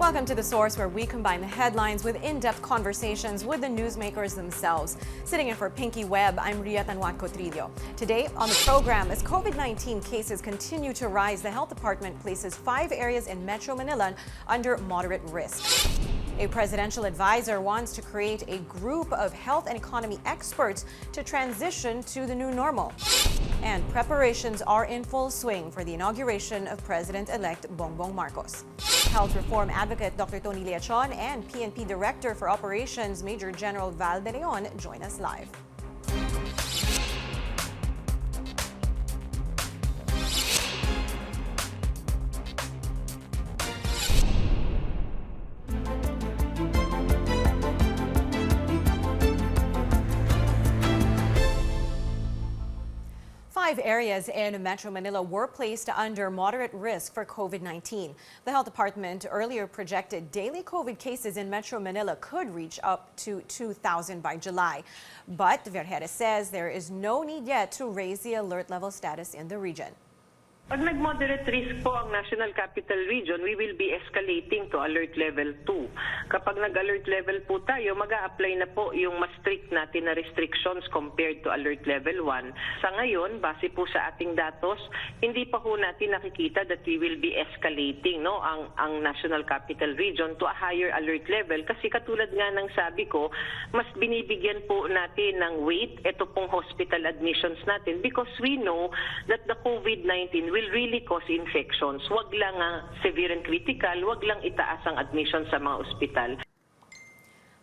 Welcome to The Source, where we combine the headlines with in-depth conversations with the newsmakers themselves. Sitting in for Pinky Webb, I'm Ria Tanwan Cotrillo. Today on the program, as COVID-19 cases continue to rise, the Health Department places 5 areas in Metro Manila under moderate risk. A presidential advisor wants to create a group of health and economy experts to transition to the new normal. And preparations are in full swing for the inauguration of President-elect Bongbong Marcos. Health reform advocate Dr. Tony Leachon and PNP Director for Operations Major General Val de Leon join us live. Five areas in Metro Manila were placed under moderate risk for COVID-19. The Health Department earlier projected daily COVID cases in Metro Manila could reach up to 2,000 by July. But Vergere says there is no need yet to raise the alert level status in the region. Pag nag-moderate risk po ang National Capital Region, we will be escalating to Alert Level 2. Kapag nag-Alert Level po tayo, mag-a-apply na po yung mas strict natin na restrictions compared to Alert Level 1. Sa ngayon, base po sa ating datos, hindi pa po natin nakikita that we will be escalating ang National Capital Region to a higher alert level. Kasi katulad nga ng sabi ko, mas binibigyan po natin ng weight ito pong hospital admissions natin because we know that the COVID-19 will really cause infections. Wag lang severe and critical, wag lang itaas ang admission sa mga ospital.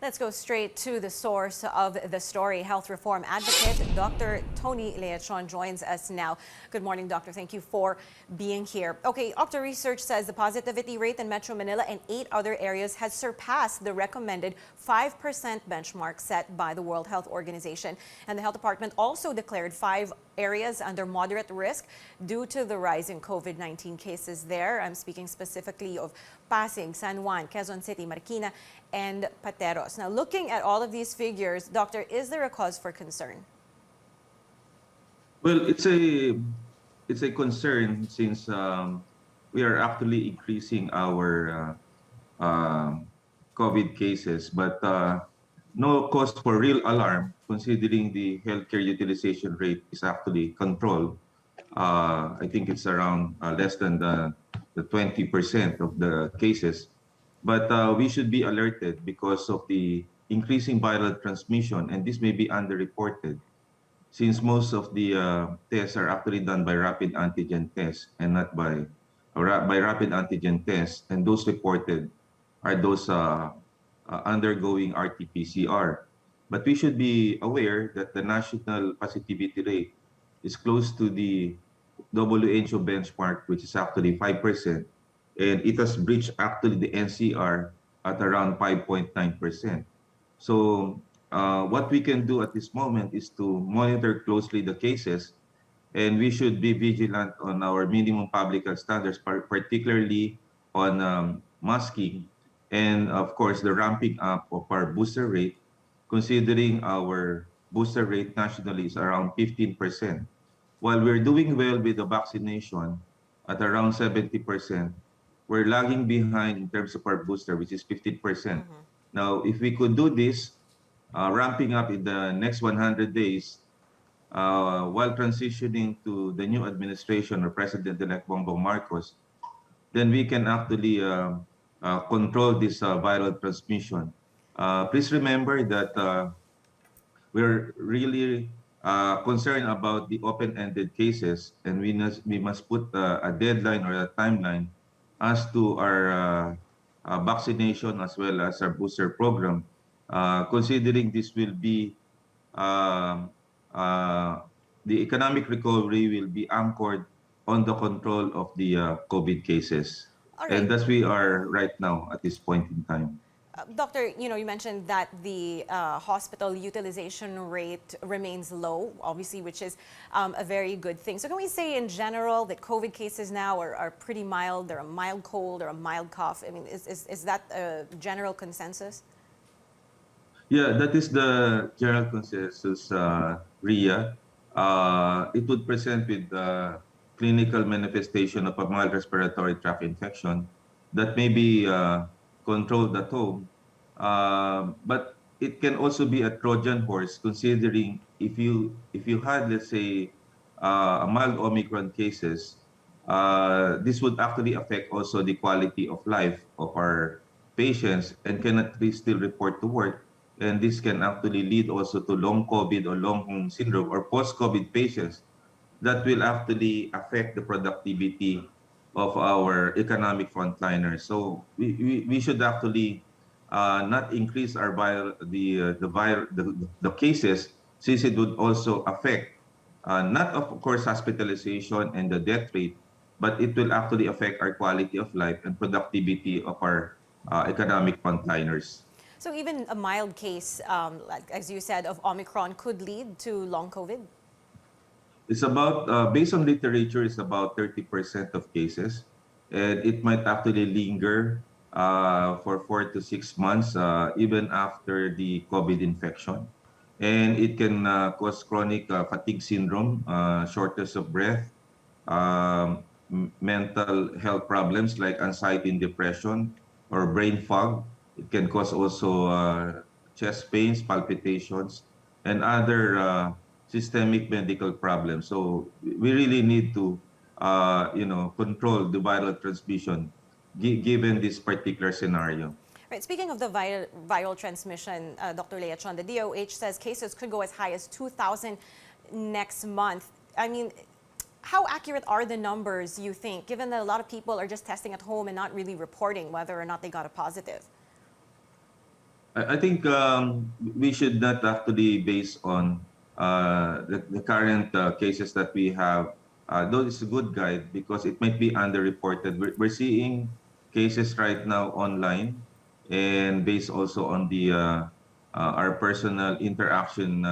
Let's go straight to the source of the story. Health reform advocate Dr. Tony Leachon joins us now. Good morning, Doctor. Thank you for being here. Okay, Octa research says the positivity rate in Metro Manila and 8 other areas has surpassed the recommended 5% benchmark set by the World Health Organization. And the Health Department also declared 5 areas under moderate risk due to the rise in COVID-19 cases there. I'm speaking specifically of Pasig, San Juan, Quezon City, Marikina, and Pateros. Now, looking at all of these figures, Doctor, is there a cause for concern? Well, it's a concern since we are actually increasing our COVID cases, but no cause for real alarm considering the healthcare utilization rate is actually controlled. I think it's around less than the 20% of the cases. But we should be alerted because of the increasing viral transmission, and this may be underreported since most of the tests are actually done by rapid antigen tests and not by rapid antigen tests, and those reported are those undergoing RT-PCR. But we should be aware that the national positivity rate is close to the WHO benchmark, which is actually 5%, and it has breached actually the NCR at around 5.9%. So what we can do at this moment is to monitor closely the cases, and we should be vigilant on our minimum public health standards, particularly on masking, and of course the ramping up of our booster rate, considering our booster rate nationally is around 15%. While we're doing well with the vaccination at around 70%, we're lagging behind in terms of our booster, which is 15%. Now, if we could do this, ramping up in the next 100 days, while transitioning to the new administration or President-elect Bongbong Marcos, then we can actually control this viral transmission. Please remember that we're really concerned about the open-ended cases, and we must put a deadline or a timeline as to our vaccination as well as our booster program, considering this will be the economic recovery will be anchored on the control of the COVID cases. Right. And thus we are right now at this point in time. Doctor, you mentioned that the hospital utilization rate remains low, obviously, which is a very good thing. So can we say in general that COVID cases now are pretty mild? They're a mild cold or a mild cough? I mean, is that a general consensus? Yeah, that is the general consensus, Ria. It would present with clinical manifestation of a mild respiratory tract infection that may be controlled at home. But it can also be a Trojan horse, considering if you had, let's say, a mild Omicron cases, this would actually affect also the quality of life of our patients and cannot still report to work. And this can actually lead also to long COVID or long home syndrome or post-COVID patients that will actually affect the productivity of our economic frontliners. So we should actually not increase our the cases, since it would also affect not of course hospitalization and the death rate, but it will actually affect our quality of life and productivity of our economic frontliners. So even a mild case, like as you said, of Omicron could lead to long COVID? It's about, based on literature, it's about 30% of cases. And it might actually linger for 4 to 6 months, even after the COVID infection. And it can cause chronic fatigue syndrome, shortness of breath, mental health problems like anxiety and depression, or brain fog. It can cause also chest pains, palpitations, and other systemic medical problems. So we really need to, control the viral transmission given this particular scenario. Right. Speaking of the viral transmission, Dr. Leachon, the DOH says cases could go as high as 2,000 next month. I mean, how accurate are the numbers, you think, given that a lot of people are just testing at home and not really reporting whether or not they got a positive? I think we should not actually base on the current cases that we have. Though it's a good guide because it might be underreported. We're seeing cases right now online, and based also on the our personal interaction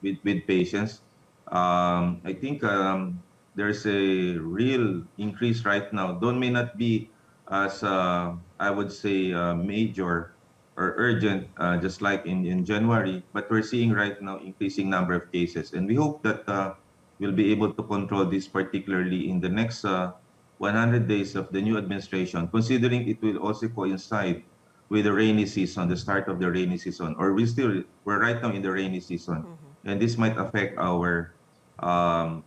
with patients. I think there's a real increase right now. Though may not be as I would say major or urgent, just like in January, but we're seeing right now increasing number of cases. And we hope that we'll be able to control this, particularly in the next 100 days of the new administration, considering it will also coincide with the rainy season, the start of the rainy season, or we're right now in the rainy season. And this might affect our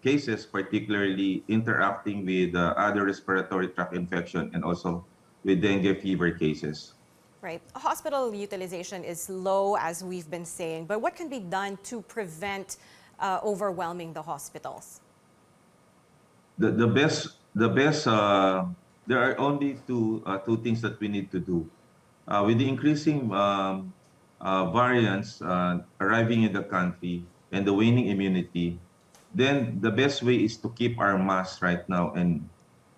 cases, particularly interacting with other respiratory tract infection and also with dengue fever cases. Right. Hospital utilization is low, as we've been saying, but what can be done to prevent overwhelming the hospitals? The best, there are only two things that we need to do. With the increasing variants arriving in the country and the waning immunity, then the best way is to keep our masks right now. And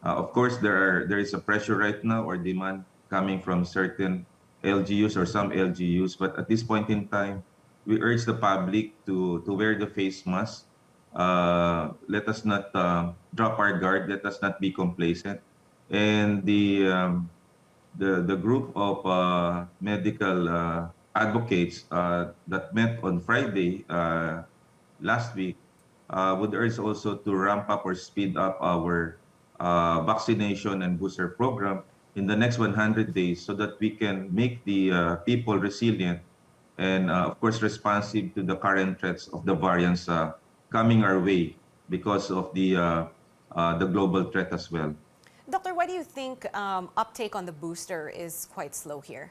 of course, there is a pressure right now or demand coming from certain LGUs or some LGUs. But at this point in time, we urge the public to wear the face mask. Let us not drop our guard. Let us not be complacent. And the group of medical advocates that met on Friday last week would urge also to ramp up or speed up our vaccination and booster program in the next 100 days so that we can make the people resilient and, of course, responsive to the current threats of the variants coming our way because of the global threat as well. Doctor, why do you think uptake on the booster is quite slow here?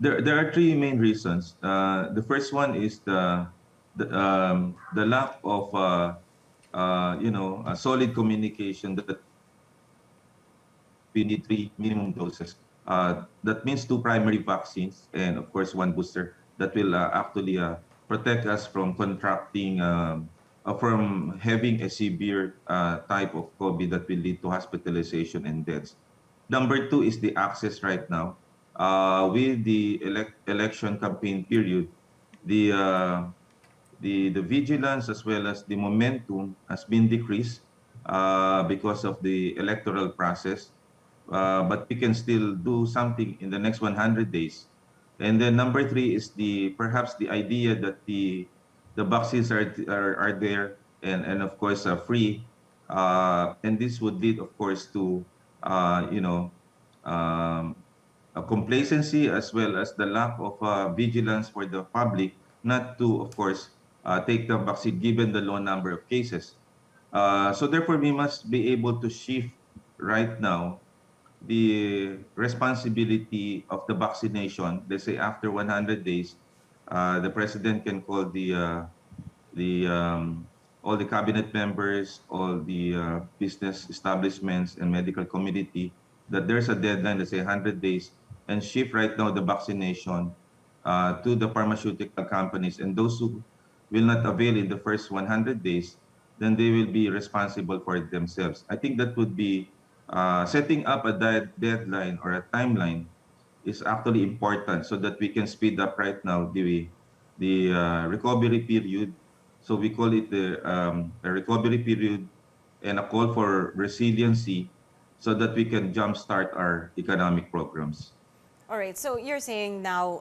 There are three main reasons. The first one is the lack of a solid communication that we need 3 minimum doses. That means 2 primary vaccines and of course 1 booster that will actually protect us from contracting, from having a severe type of COVID that will lead to hospitalization and deaths. Number 2 is the access right now. With the election campaign period, the vigilance as well as the momentum has been decreased because of the electoral process. But we can still do something in the next 100 days. And then number 3 is perhaps the idea that the vaccines are there and of course are free. And this would lead, of course, to complacency as well as the lack of vigilance for the public not to, of course, take the vaccine given the low number of cases. So therefore, we must be able to shift right now the responsibility of the vaccination. Let's say after 100 days, the president can call the all the cabinet members, all the business establishments and medical community that there's a deadline, let's say 100 days, and shift right now the vaccination to the pharmaceutical companies. And those who will not avail in the first 100 days, then they will be responsible for it themselves. I think that would be setting up a deadline or a timeline is actually important so that we can speed up right now the recovery period. So we call it a recovery period and a call for resiliency so that we can jumpstart our economic programs. All right, so you're saying now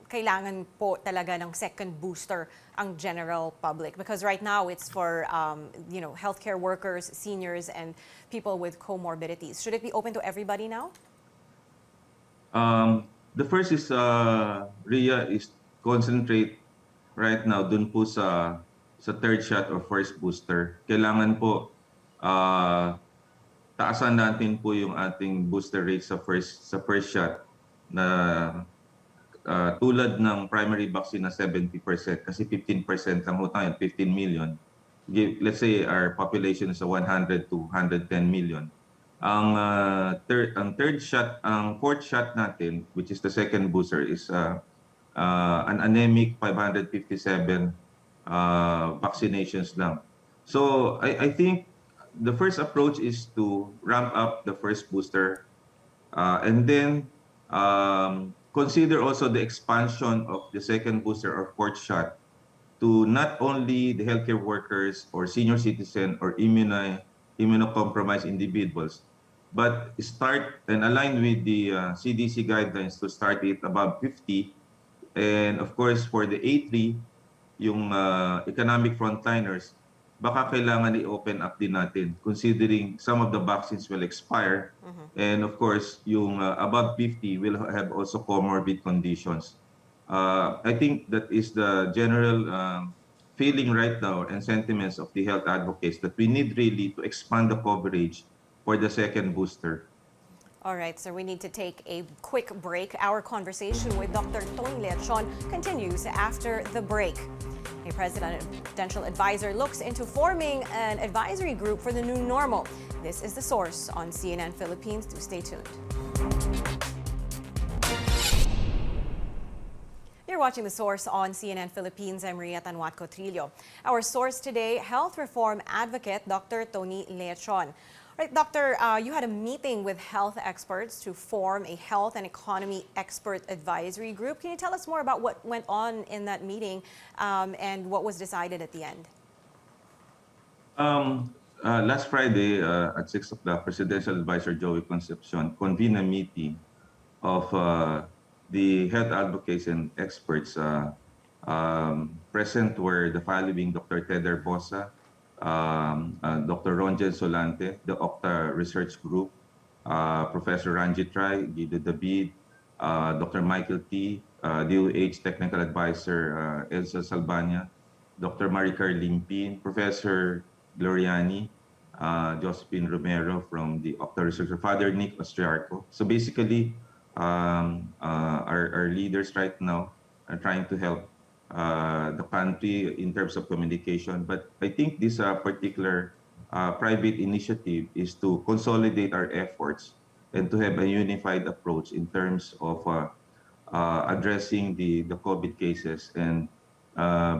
kailangan po talaga ng second booster ang general public because right now it's for healthcare workers, seniors, and people with comorbidities. Should it be open to everybody now? The first is, Ria, is concentrate right now dun po sa third shot or first booster. Kailangan po taasan natin po yung ating booster rate sa first shot na tulad ng primary vaccine na 70% kasi 15% lang ho tayo, 15 million. Let's say our population is 100 to 110 million. Ang fourth shot natin, which is the second booster, is an anemic 557 vaccinations lang. So I think the first approach is to ramp up the first booster and then consider also the expansion of the second booster or fourth shot to not only the healthcare workers or senior citizen or immunocompromised individuals, but start and align with the CDC guidelines to start it above 50. And of course, for the A3, yung economic frontliners, baka kailangan i-open up din natin considering some of the vaccines will expire. And of course, yung above 50 will have also comorbid conditions. I think that is the general feeling right now and sentiments of the health advocates that we need really to expand the coverage for the second booster. All right, so we need to take a quick break. Our conversation with Dr. Tony Leachon continues after the break. A presidential advisor looks into forming an advisory group for the new normal. This is The Source on CNN Philippines. Do stay tuned. You're watching The Source on CNN Philippines. I'm Ria Tanwatco Trillo. Our source today, health reform advocate Dr. Tony Leachon. Right, Doctor, you had a meeting with health experts to form a health and economy expert advisory group. Can you tell us more about what went on in that meeting and what was decided at the end? Last Friday at 6 o'clock, Presidential Advisor Joey Concepcion convened a meeting of the health advocates and experts. Present were the following: Dr. Ted Arbosa, Dr. Ronjen Solante, the Octa Research Group, Professor Ranjit Rai, Guido David, Dr. Michael T., DOH Technical Advisor Elsa Salbania, Dr. Maricar Limpin, Professor Gloriani, Josephine Romero from the Octa Research, Father Nick Ostriarco. So basically, our leaders right now are trying to help the country in terms of communication. But I think this particular private initiative is to consolidate our efforts and to have a unified approach in terms of addressing the COVID cases and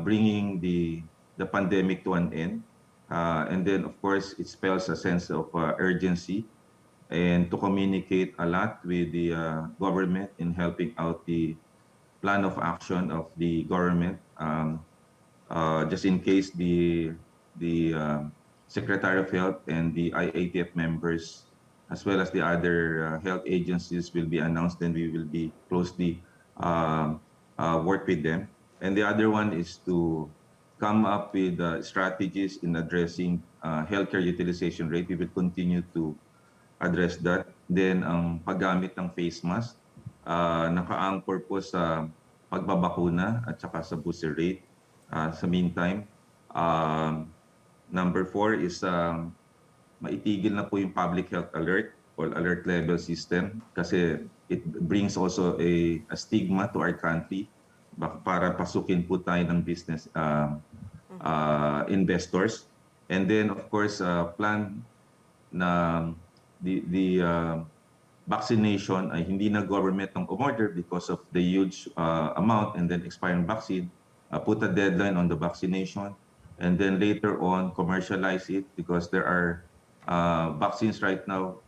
bringing the pandemic to an end. And then, of course, it spells a sense of urgency and to communicate a lot with the government in helping out the plan of action of the government, just in case the Secretary of Health and the IATF members, as well as the other health agencies, will be announced, then we will be closely work with them. And the other one is to come up with strategies in addressing healthcare utilization rate. We will continue to address that. Then ang paggamit ng face mask naka-anchor po sa pagbabakuna at saka sa booster rate. Sa meantime, number 4 is maitigil na po yung public health alert or alert level system kasi it brings also a stigma to our country para pasukin po tayo ng business investors. And then of course, plan na the vaccination ay hindi na government ang umorder because of the huge amount and then expiring vaccine. Put a deadline on the vaccination and then later on commercialize it because there are vaccines right now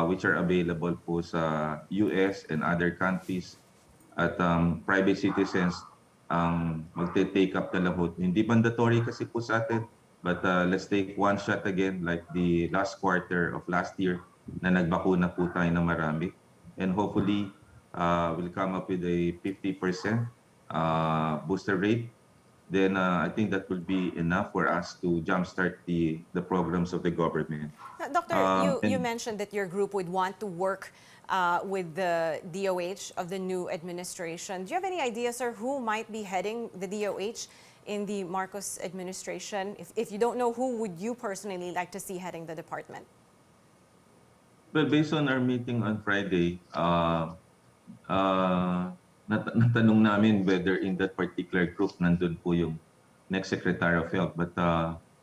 which are available po sa US and other countries at private citizens ang magte-take up na lang. Hindi mandatory kasi po sa atin, but let's take one shot again like the last quarter of last year na nagbakuna po tayo na marami. And hopefully, we'll come up with a 50% booster rate. Then I think that will be enough for us to jumpstart the programs of the government. Doctor, you mentioned that your group would want to work with the DOH of the new administration. Do you have any idea, sir, who might be heading the DOH in the Marcos administration? If you don't know, who would you personally like to see heading the department? Well, based on our meeting on Friday, natanong namin whether in that particular group nandun po yung next Secretary of Health. But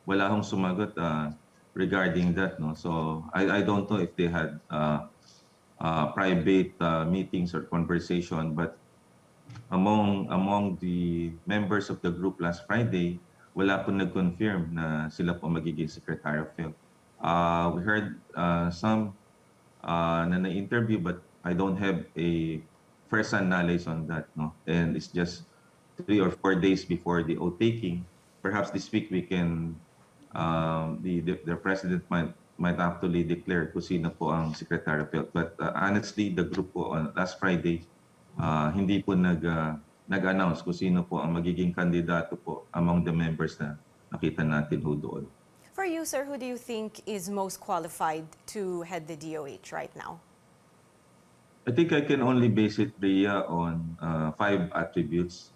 wala hong sumagot regarding that. No? So I don't know if they had private meetings or conversation. But among the members of the group last Friday, wala po nag-confirm na sila po magiging Secretary of Health. We heard some na na-interview but I don't have a first-hand knowledge on that. No? And it's just 3 or 4 days before the oath taking. Perhaps this week we can, the President might actually declare kung sino po ang Secretary of Health. But honestly, the group po on last Friday, hindi po nag-announce kung sino po ang magiging kandidato po among the members na nakita natin ho doon. For you, sir, who do you think is most qualified to head the DOH right now? I think I can only base it, Rhea, on 5 attributes.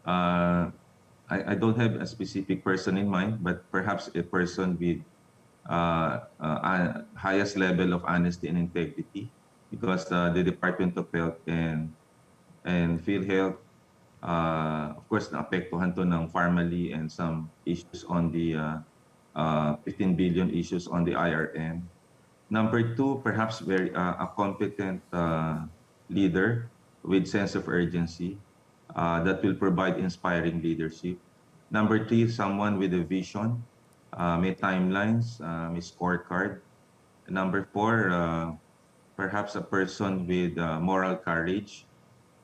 I don't have a specific person in mind, but perhaps a person with highest level of honesty and integrity, because the Department of Health and PhilHealth, of course, naapektuhan to ng Pharmaly and some issues on the 15 billion issues on the IRM. Number 2, perhaps a competent leader with sense of urgency that will provide inspiring leadership. Number 3, someone with a vision, may timelines, may scorecard. Number 4, perhaps a person with moral courage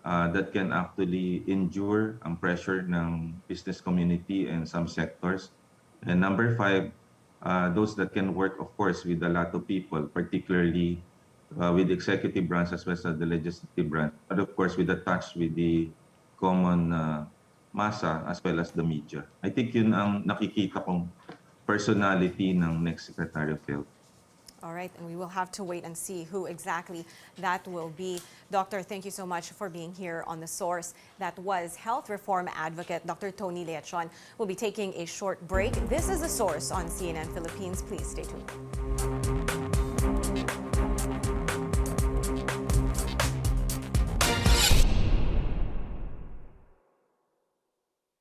that can actually endure ang pressure ng business community and some sectors. And number 5, those that can work, of course, with a lot of people, particularly with the executive branch as well as the legislative branch, but of course with a touch with the common masa as well as the media. I think yun ang nakikita kong personality ng next Secretary of Health. All right, and we will have to wait and see who exactly that will be. Doctor, thank you so much for being here on The Source. That was health reform advocate Dr. Tony Leachon. We'll be taking a short break. This is The Source on CNN Philippines. Please stay tuned.